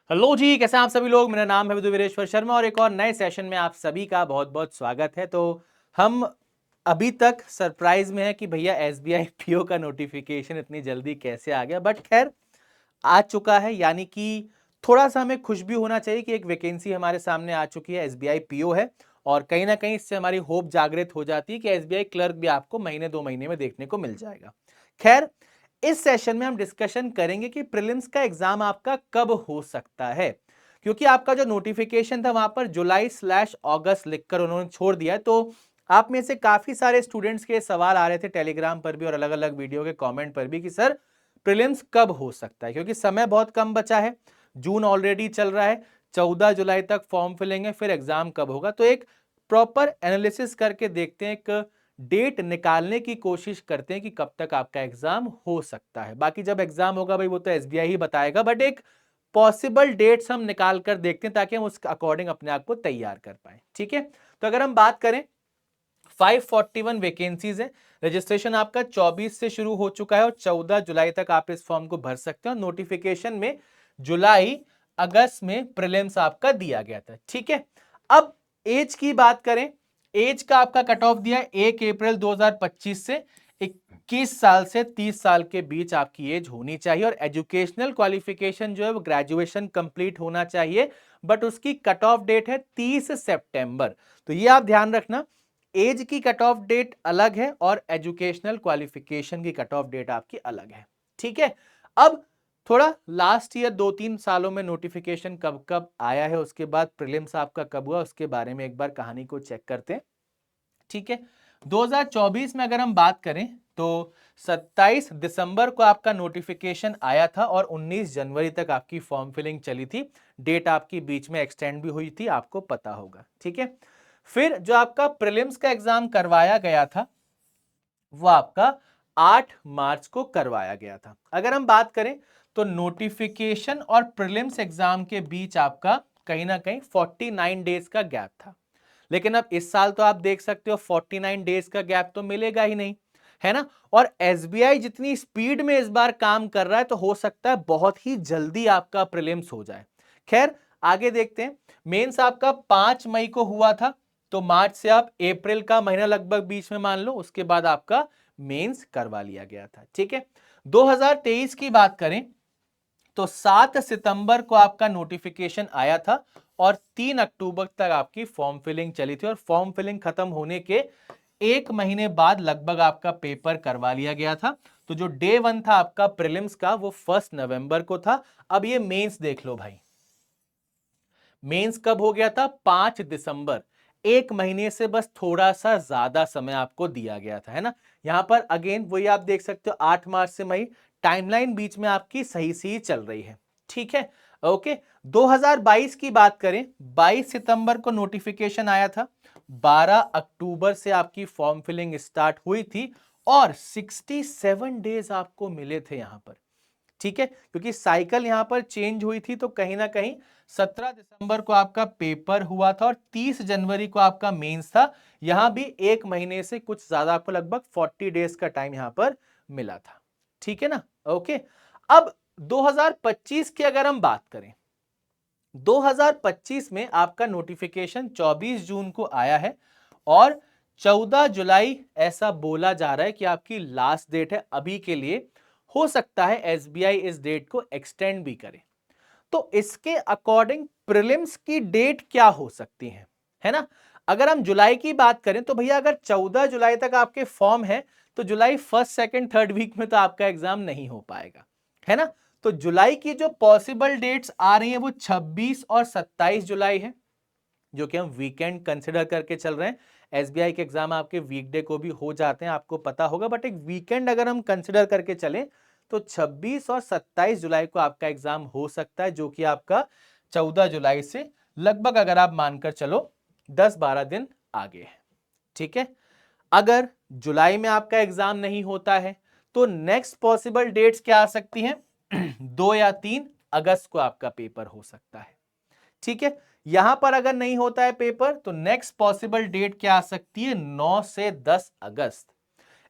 Hello जी, कैसे हैं आप सभी लोग। मेरा नाम है विदुवीरेश्वर शर्मा और एक और नए सेशन में आप सभी का बहुत बहुत स्वागत है। तो हम अभी तक सरप्राइज में है कि भैया एसबीआई पीओ का नोटिफिकेशन इतनी जल्दी कैसे आ गया, बट खैर आ चुका है। यानी कि थोड़ा सा हमें खुश भी होना चाहिए कि एक वैकेंसी हमारे सामने आ चुकी है, एसबीआई पीओ है। और कहीं ना कहीं इससे हमारी होप जागृत हो जाती है कि एसबीआई क्लर्क भी आपको महीने 2 महीने में देखने को मिल जाएगा। खैर, इस सेशन में हम डिस्कशन करेंगे कि प्रीलिम्स का एग्जाम आपका कब हो सकता है, क्योंकि आपका जो नोटिफिकेशन था वहां पर जुलाई/अगस्त लिखकर उन्होंने छोड़ दिया है। तो आप में से काफी सारे स्टूडेंट्स के सवाल आ रहे थे टेलीग्राम पर भी और अलग अलग वीडियो के कमेंट पर भी कि सर प्रीलिम्स कब हो सकता है, क्योंकि समय बहुत कम बचा है। जून ऑलरेडी चल रहा है, 14 जुलाई तक फॉर्म फिलिंग है, फिर एग्जाम कब होगा। तो एक प्रॉपर एनालिसिस करके देखते हैं, एक डेट निकालने की कोशिश करते हैं कि कब तक आपका एग्जाम हो सकता है। बाकी जब एग्जाम होगा भाई वो तो एसबीआई ही बताएगा, बट एक पॉसिबल डेट्स हम निकाल कर देखते हैं ताकि हम उस अकॉर्डिंग अपने आप को तैयार कर पाए। ठीक है, तो अगर हम बात करें 541 वैकेंसीज है। रजिस्ट्रेशन आपका 24 से शुरू हो चुका है और 14 जुलाई तक आप इस फॉर्म को भर सकते हैं। और नोटिफिकेशन में जुलाई अगस्त में प्रीलिम्स आपका दिया गया था। ठीक है, अब एज की बात करें, एज का आपका कट ऑफ दिया है 1 अप्रैल 2025 से 21 साल से 30 साल के बीच आपकी एज होनी चाहिए। और एजुकेशनल क्वालिफिकेशन जो है वो ग्रेजुएशन कंप्लीट होना चाहिए, बट उसकी कट ऑफ डेट है 30 सितंबर। तो ये आप ध्यान रखना, एज की कट ऑफ डेट अलग है और एजुकेशनल क्वालिफिकेशन की कट ऑफ डेट आपकी अलग है। ठीक है, अब थोड़ा लास्ट ईयर 2-3 सालों में नोटिफिकेशन कब कब आया है, उसके बाद प्रीलिम्स आपका कब हुआ, उसके बारे में एक बार कहानी को चेक करते हैं। ठीक है, 2024 में अगर हम बात करें तो 27 दिसंबर को आपका नोटिफिकेशन आया था और 19 जनवरी तक आपकी फॉर्म फिलिंग चली थी। डेट आपकी बीच में एक्सटेंड भी हुई थी, आपको पता होगा। ठीक है, फिर जो आपका प्रीलिम्स का एग्जाम करवाया गया था वो आपका 8 मार्च को करवाया गया था। अगर हम बात करें तो नोटिफिकेशन और प्रीलिम्स एग्जाम के बीच आपका कहीं ना कहीं 49 डेज का गैप था। लेकिन अब इस साल तो आप देख सकते हो 49 डेज का गैप तो मिलेगा ही नहीं, है ना। और एसबीआई जितनी स्पीड में इस बार काम कर रहा है तो हो सकता है बहुत ही जल्दी आपका प्रीलिम्स हो जाए। खैर, आगे देखते हैं। मेंस आपका 5 मई को हुआ था, तो मार्च से आप अप्रैल का महीना लगभग बीच में मान लो, उसके बाद आपका मेंस करवा लिया गया था। ठीक है, 2023 की बात करें तो 7 सितंबर को आपका नोटिफिकेशन आया था और 3 अक्टूबर तक आपकी फॉर्म फिलिंग चली थी। और फॉर्म फिलिंग खत्म होने के 1 महीने बाद लगभग आपका पेपर करवा लिया गया था। तो जो डे 1 था आपका प्रीलिम्स का वो 1 नवंबर को था। अब ये मेंस देख लो भाई, मेंस कब हो गया था? 5 दिसंबर। 1 महीने से बस थोड़ा सा ज्यादा समय आपको दिया गया था, है ना। यहां पर अगेन वही आप देख सकते हो, 8 मार्च से मई, टाइमलाइन बीच में आपकी सही सी चल रही है। ठीक है, ओके। 2022 की बात करें, 22 सितंबर को नोटिफिकेशन आया था, 12 अक्टूबर से आपकी फॉर्म फिलिंग स्टार्ट हुई थी और 67 डेज आपको मिले थे यहां पर। ठीक है, क्योंकि साइकिल यहां पर चेंज हुई थी, तो कहीं ना कहीं 17 दिसंबर को आपका पेपर हुआ था और 30 जनवरी को आपका मेंस था। यहां भी 1 महीने से कुछ ज्यादा आपको लगभग 40 डेज का टाइम यहां पर मिला था। ठीक है ना, ओके। अब 2025 की अगर हम बात करें, 2025 में आपका नोटिफिकेशन 24 जून को आया है और 14 जुलाई ऐसा बोला जा रहा है कि आपकी लास्ट डेट है अभी के लिए। हो सकता है एसबीआई इस डेट को एक्सटेंड भी करे। तो इसके अकॉर्डिंग प्रीलिम्स की डेट क्या हो सकती है ना। अगर हम जुलाई की बात करें तो भैया अगर 14 जुलाई तक आपके फॉर्म है तो जुलाई फर्स्ट सेकंड थर्ड वीक में तो आपका एग्जाम नहीं हो पाएगा, है ना। तो जुलाई की जो पॉसिबल डेट्स आ रही हैं वो 26 और 27 जुलाई है, जो कि हम वीकेंड कंसिडर करके चल रहे हैं। एसबीआई के एग्जाम आपके वीकडे को भी हो जाते हैं, आपको पता होगा, बट एक वीकेंड अगर हम कंसिडर करके चलें तो 26 और 27 जुलाई को आपका एग्जाम हो सकता है, जो कि आपका 14 जुलाई से लगभग अगर आप मानकर चलो 10-12 दिन आगे है। ठीक है, अगर जुलाई में आपका एग्जाम नहीं होता है तो नेक्स्ट पॉसिबल डेट्स क्या आ सकती हैं? 2 या 3 अगस्त को आपका पेपर हो सकता है। ठीक है, यहां पर अगर नहीं होता है पेपर तो नेक्स्ट पॉसिबल डेट क्या आ सकती है? 9 से 10 अगस्त।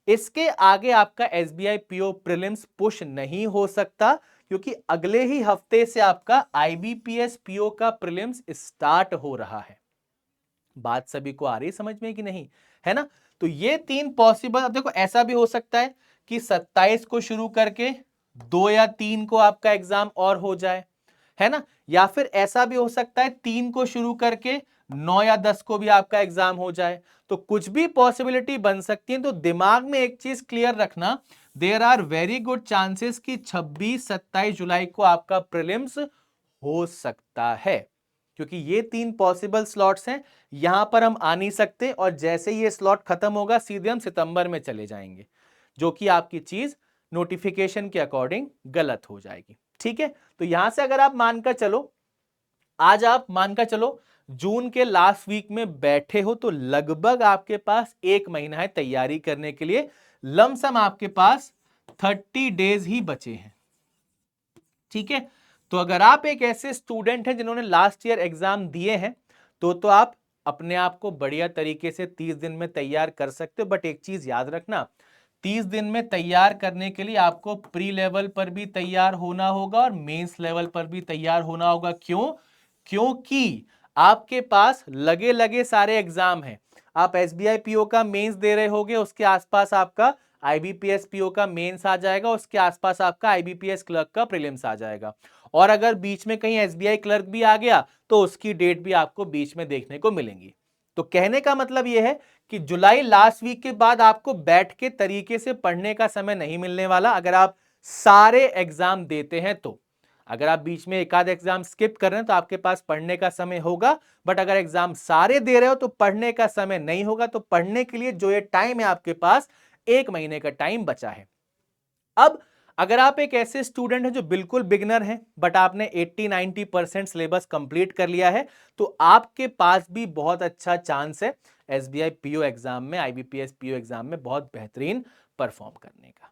इसके आगे आपका एसबीआई पीओ प्रीलिम्स पुश नहीं हो सकता, क्योंकि अगले ही हफ्ते से आपका आईबीपीएस पीओ का प्रीलिम्स स्टार्ट हो रहा है। बात सभी को आ रही समझ में कि नहीं, है ना? तो ये 3 पॉसिबल, अब देखो ऐसा भी हो सकता है कि 27 को शुरू करके 2 या 3 को आपका एग्जाम और हो जाए, है ना? या फिर ऐसा भी हो सकता है 3 को शुरू करके 9 या 10 को भी आपका एग्जाम हो जाए। तो कुछ भी पॉसिबिलिटी बन सकती है। तो दिमाग में एक चीज क्लियर रखना, there are very good chances कि 26-27 जुलाई को आपका प्रीलिम्स हो सकता है, क्योंकि ये 3 पॉसिबल स्लॉट्स हैं। यहां पर हम आ नहीं सकते और जैसे ये स्लॉट खत्म होगा सीधे हम सितंबर में चले जाएंगे, जो कि आपकी चीज नोटिफिकेशन के अकॉर्डिंग गलत हो जाएगी। ठीक है, तो यहां से अगर आप मानकर चलो, आज आप मानकर चलो जून के लास्ट वीक में बैठे हो, तो लगभग आपके पास 1 महीना है तैयारी करने के लिए। लमसम आपके पास 30 डेज ही बचे हैं। ठीक है, तो अगर आप एक ऐसे स्टूडेंट हैं जिन्होंने लास्ट ईयर एग्जाम दिए हैं, तो आप अपने आप को बढ़िया तरीके से 30 दिन में तैयार कर सकते हो। बट एक चीज याद रखना, 30 दिन में तैयार करने के लिए आपको प्री लेवल पर भी तैयार होना होगा और मेंस लेवल पर भी तैयार होना होगा। क्यों? क्योंकि आपके पास लगे लगे सारे एग्जाम हैं। आप एसबीआई पीओ का मेंस दे रहे होगे, उसके आसपास आपका आईबीपीएस पीओ का मेंस आ जाएगा, उसके आसपास आपका आईबीपीएस क्लर्क का प्रीलिम्स आ जाएगा। और अगर बीच में कहीं एसबीआई क्लर्क भी आ गया तो उसकी डेट भी आपको बीच में देखने को मिलेंगी। तो कहने का मतलब यह है कि जुलाई लास्ट वीक के बाद आपको बैठ के तरीके से पढ़ने का समय नहीं मिलने वाला, अगर आप सारे एग्जाम देते हैं तो। अगर आप बीच में एक आध एग्जाम स्किप कर रहे हैं तो आपके पास पढ़ने का समय होगा, बट अगर एग्जाम सारे दे रहे हो तो पढ़ने का समय नहीं होगा। तो पढ़ने के लिए जो ये टाइम है आपके पास, 1 महीने का टाइम बचा है। अब अगर आप एक ऐसे स्टूडेंट हैं जो बिल्कुल बिगनर हैं, बट आपने 80-90% सिलेबस कंप्लीट कर लिया है, तो आपके पास भी बहुत अच्छा चांस है एसबीआई पीओ एग्जाम में, आईबीपीएस पीओ एग्जाम में बहुत बेहतरीन परफॉर्म करने का।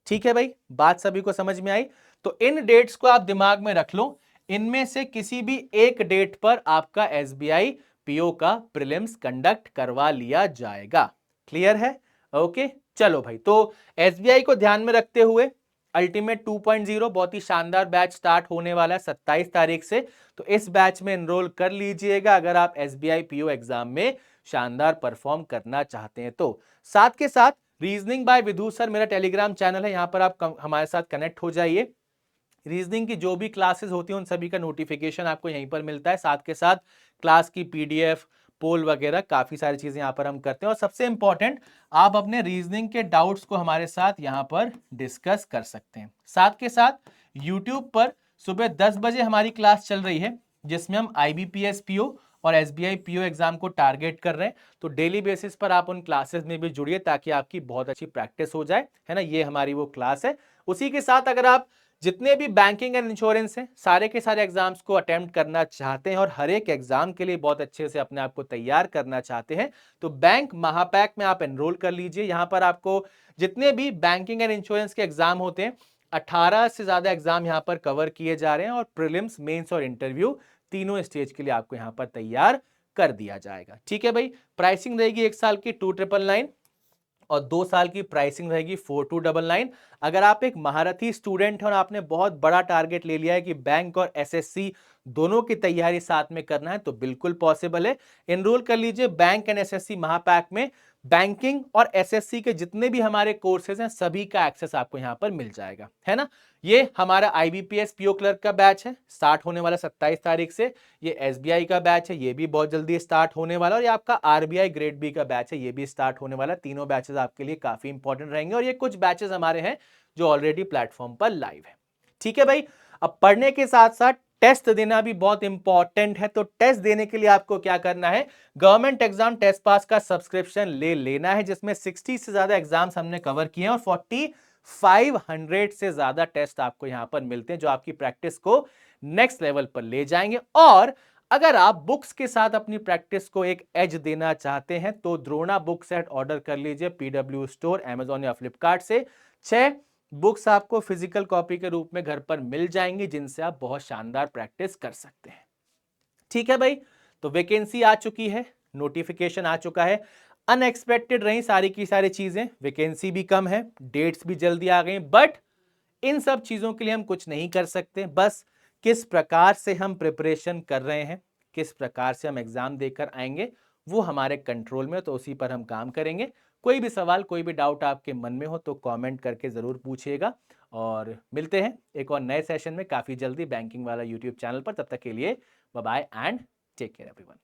ठीक है भाई, बात सभी को समझ में आई? तो इन डेट्स को आप दिमाग में रख लो, इनमें से किसी भी एक डेट पर आपका एसबीआई पीओ का प्रीलिम्स कंडक्ट करवा लिया जाएगा। क्लियर है? ओके, चलो भाई। तो एसबीआई को ध्यान में रखते हुए अल्टीमेट 2.0 बहुत ही शानदार बैच स्टार्ट होने वाला है 27 तारीख से। तो इस बैच में एनरोल कर लीजिएगा अगर आप एसबीआई पीओ एग्जाम में शानदार परफॉर्म करना चाहते हैं तो। साथ के साथ रीजनिंग बाय विधु सर मेरा टेलीग्राम चैनल है, यहां पर आप हमारे साथ कनेक्ट हो जाइए। रीजनिंग की जो भी क्लासेस होती हैं उन सभी का नोटिफिकेशन आपको यहीं पर मिलता है। साथ के साथ क्लास की पीडीएफ, पोल वगैरह काफी सारी चीजें यहां पर हम करते हैं। और सबसे इंपॉर्टेंट, आप अपने रीजनिंग के डाउट्स को हमारे साथ यहां पर डिस्कस कर सकते हैं। साथ के साथ यूट्यूब पर सुबह 10 बजे हमारी क्लास चल रही है, जिसमें हम आईबीपीएस पीओ और एसबीआई पीओ एग्जाम को टारगेट कर रहे हैं। तो डेली बेसिस पर आप उन क्लासेस में भी जुड़िए ताकि आपकी बहुत अच्छी प्रैक्टिस हो जाए, है ना? ये हमारी वो क्लास है। उसी के साथ अगर आप जितने भी बैंकिंग एंड इंश्योरेंस हैं सारे के सारे एग्जाम्स को अटेम्प्ट करना चाहते हैं और हर एक एग्जाम के लिए बहुत अच्छे से अपने आप को तैयार करना चाहते हैं, तो बैंक महापैक में आप एनरोल कर लीजिए। यहां पर आपको जितने भी बैंकिंग एंड इंश्योरेंस के एग्जाम होते हैं, 18 से ज्यादा एग्जाम यहां पर कवर किए जा रहे हैं और प्रीलिम्स, मेंस और इंटरव्यू तीनों स्टेज के लिए आपको यहां पर तैयार कर दिया जाएगा। ठीक है भाई, प्राइसिंग रहेगी 1 साल की 2999 और 2 साल की प्राइसिंग रहेगी 4299। अगर आप एक महारथी स्टूडेंट हैं और आपने बहुत बड़ा टारगेट ले लिया है कि बैंक और एसएससी दोनों की तैयारी साथ में करना है, तो बिल्कुल पॉसिबल है। एनरोल कर लीजिए बैंक एंड एसएससी महापैक में। बैंकिंग और एसएससी के जितने भी हमारे कोर्सेज हैं सभी का एक्सेस आपको यहां पर मिल जाएगा, है ना? ये हमारा आईबीपीएस पीओ क्लर्क का बैच है, स्टार्ट होने वाला 27 तारीख से। ये एसबीआई का बैच है, ये भी बहुत जल्दी स्टार्ट होने वाला। और ये आपका आरबीआई ग्रेड बी का बैच है, ये भी स्टार्ट होने वाला। तीनों बैचेस आपके लिए काफी इंपॉर्टेंट रहेंगे और ये कुछ बैचेस हमारे हैं जो ऑलरेडी प्लेटफॉर्म पर लाइव है। ठीक है भाई, अब पढ़ने के साथ साथ टेस्ट देना भी बहुत इंपॉर्टेंट है। तो टेस्ट देने के लिए आपको क्या करना है, गवर्नमेंट एग्जाम टेस्ट पास का सब्सक्रिप्शन ले लेना है, जिसमें 60 से ज्यादा एग्जाम्स हमने कवर किए हैं और 4500 से ज्यादा टेस्ट आपको यहां पर मिलते हैं जो आपकी प्रैक्टिस को नेक्स्ट लेवल पर ले जाएंगे। और अगर आप बुक्स के साथ अपनी प्रैक्टिस को एक एज देना चाहते हैं तो द्रोणा बुक सेट ऑर्डर कर लीजिए पीडब्ल्यू स्टोर, अमेजॉन या फ्लिपकार्ट से। 6 बुक्स आपको फिजिकल कॉपी के रूप में घर पर मिल जाएंगी जिनसे आप बहुत शानदार प्रैक्टिस कर सकते हैं। ठीक है भाई, तो वैकेंसी आ चुकी है, नोटिफिकेशन आ चुका है। अनएक्सपेक्टेड रही सारी की सारी चीजें, वैकेंसी भी कम है, डेट्स भी जल्दी आ गई, बट इन सब चीज़ों के लिए हम कुछ नहीं कर सकते, बस किस प्रकार से हम प्रिपरेशन कर रहे हैं, किस प्रकार से हम एग्ज़ाम देकर आएँगे, वो हमारे कंट्रोल में है, तो उसी पर हम काम करेंगे। कोई भी सवाल, कोई भी डाउट आपके मन में हो तो कमेंट करके ज़रूर पूछिएगा और मिलते हैं एक और नए सेशन में काफ़ी जल्दी बैंकिंग वाला यूट्यूब चैनल पर। तब तक के लिए bye bye and take care everyone.